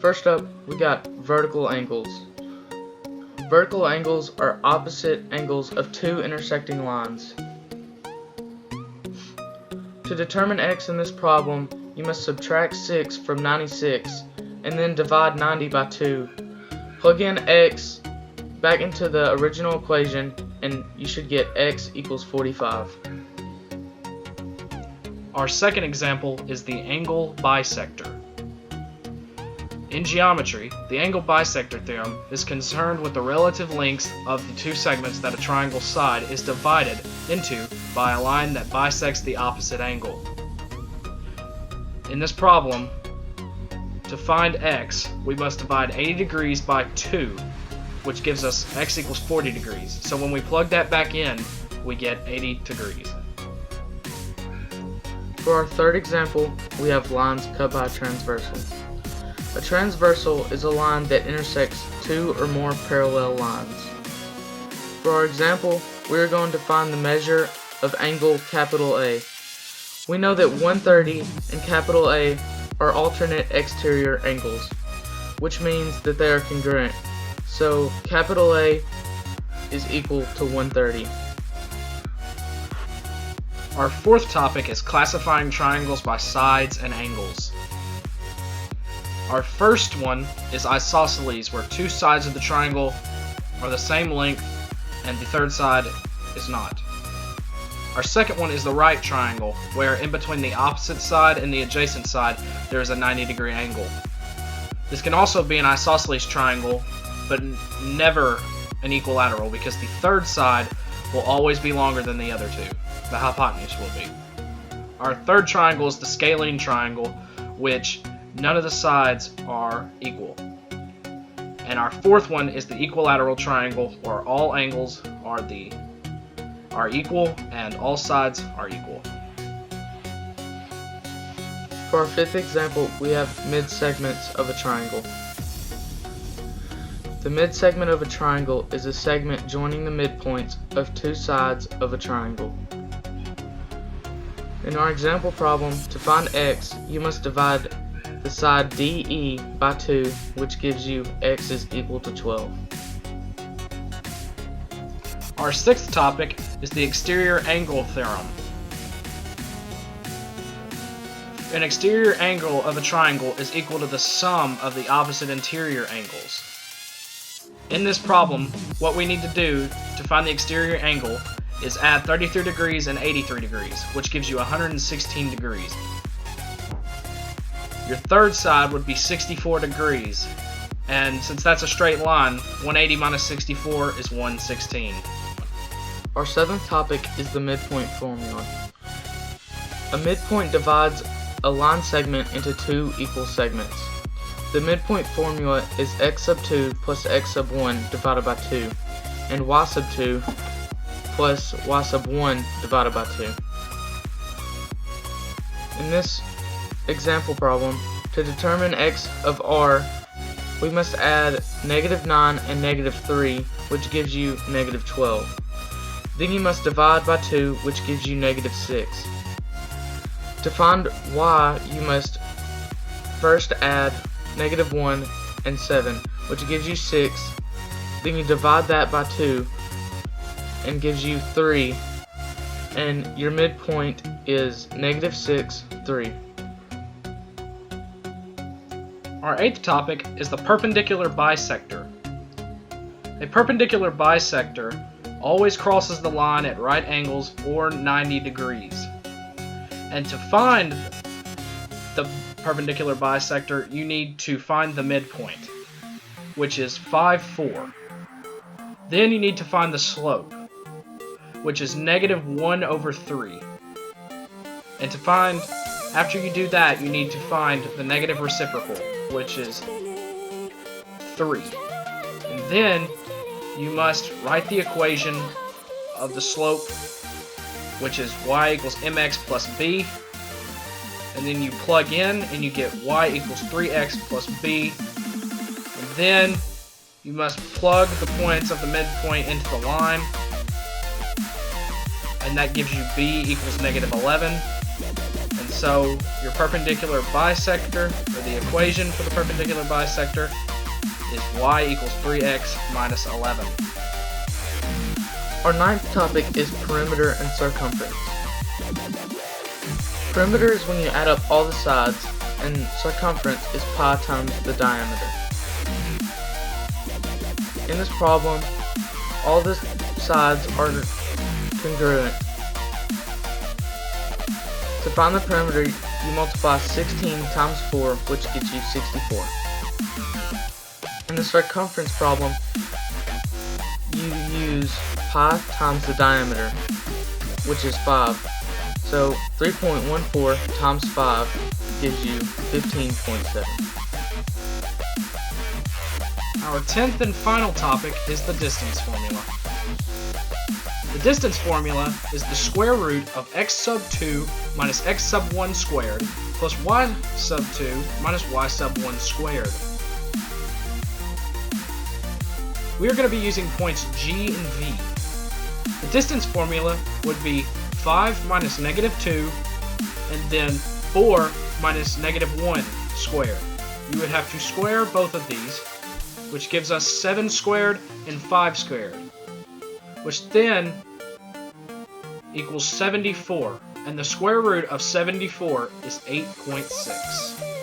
First up, we got vertical angles. Vertical angles are opposite angles of two intersecting lines. To determine x in this problem, you must subtract 6 from 96 and then divide 90 by 2. Plug in x back into the original equation and you should get x equals 45. Our second example is the angle bisector. In geometry, the angle bisector theorem is concerned with the relative lengths of the two segments that a triangle's side is divided into by a line that bisects the opposite angle. In this problem, to find x, we must divide 80 degrees by 2, which gives us x equals 40 degrees. So when we plug that back in, we get 80 degrees. For our third example, we have lines cut by a transversal. A transversal is a line that intersects two or more parallel lines. For our example, we are going to find the measure of angle capital A. We know that 130 and capital A are alternate exterior angles, which means that they are congruent. So capital A is equal to 130. Our fourth topic is classifying triangles by sides and angles. Our first one is isosceles, where two sides of the triangle are the same length and the third side is not. Our second one is the right triangle, where in between the opposite side and the adjacent side there is a 90-degree angle. This can also be an isosceles triangle, but never an equilateral, because the third side will always be longer than the other two. The hypotenuse will be. Our third triangle is the scalene triangle, which none of the sides are equal. And our fourth one is the equilateral triangle, where all angles are equal and all sides are equal. For our fifth example, we have mid-segments of a triangle. The mid-segment of a triangle is a segment joining the midpoints of two sides of a triangle. In our example problem, to find x, you must divide the side DE by 2, which gives you x is equal to 12. Our sixth topic is the exterior angle theorem. An exterior angle of a triangle is equal to the sum of the opposite interior angles. In this problem, what we need to do to find the exterior angle is add 33 degrees and 83 degrees, which gives you 116 degrees. Your third side would be 64 degrees, and since that's a straight line, 180 minus 64 is 116. Our seventh topic is the midpoint formula. A midpoint divides a line segment into two equal segments. The midpoint formula is x sub 2 plus x sub 1 divided by 2, and y sub 2 plus y sub 1 divided by 2. In this example problem, to determine x of r, we must add negative 9 and negative 3, which gives you negative 12. Then you must divide by 2, which gives you negative 6. To find y, you must first add negative 1 and 7, which gives you 6. Then you divide that by 2 and gives you 3. And your midpoint is negative 6, 3. Our eighth topic is the perpendicular bisector. A perpendicular bisector always crosses the line at right angles or 90 degrees. And to find the perpendicular bisector, you need to find the midpoint, which is 5, 4. Then you need to find the slope, which is negative 1 over 3. And to find, after you do that, you need to find the negative reciprocal, which is 3. And then you must write the equation of the slope, which is y equals mx plus b. And then you plug in and you get y equals 3x plus b. And then you must plug the points of the midpoint into the line. And that gives you b equals negative 11. And So your perpendicular bisector, or the equation for the perpendicular bisector, is y equals 3x minus 11. Our ninth topic is perimeter and circumference. Perimeter is when you add up all the sides, and circumference is pi times the diameter. In this problem, all the sides are congruent. To find the perimeter, you multiply 16 times 4, which gets you 64. In the circumference problem, you use pi times the diameter, which is 5. So 3.14 times 5 gives you 15.7. Our 10th and final topic is the distance formula. The distance formula is the square root of x sub 2 minus x sub 1 squared plus y sub 2 minus y sub 1 squared. We are going to be using points G and V. The distance formula would be 5 minus negative 2 and then 4 minus negative 1 squared. You would have to square both of these, which gives us 7 squared and 5 squared, which then equals 74, and the square root of 74 is 8.6.